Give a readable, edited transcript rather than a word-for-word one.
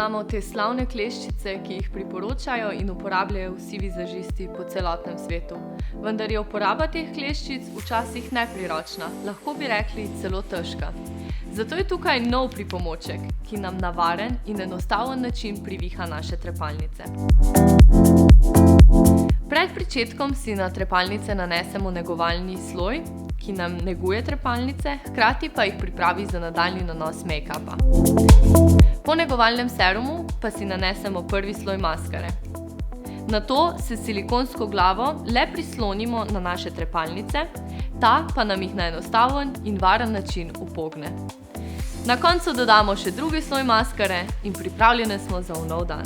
imamo te slavne kleščice, ki jih priporočajo in uporabljajo vsi vizažisti po celotnem svetu. Vendar je uporaba teh kleščic včasih nepriročna, lahko bi rekli celo težka. Zato je tukaj nov pripomoček, ki nam na varen in enostaven način priviha naše trepalnice. Pred pričetkom si na trepalnice nanesemo negovalni sloj, ki nam neguje trepalnice, hkrati pa jih pripravi za nadaljnji nanos make-upa. Po negovalnem serumu pa si nanesemo prvi sloj maskare. Nato se silikonsko glavo le prislonimo na naše trepalnice, ta pa nam jih na enostaven in varen način upogne. Na koncu dodamo še drugi sloj maskare in pripravljene smo za nov dan.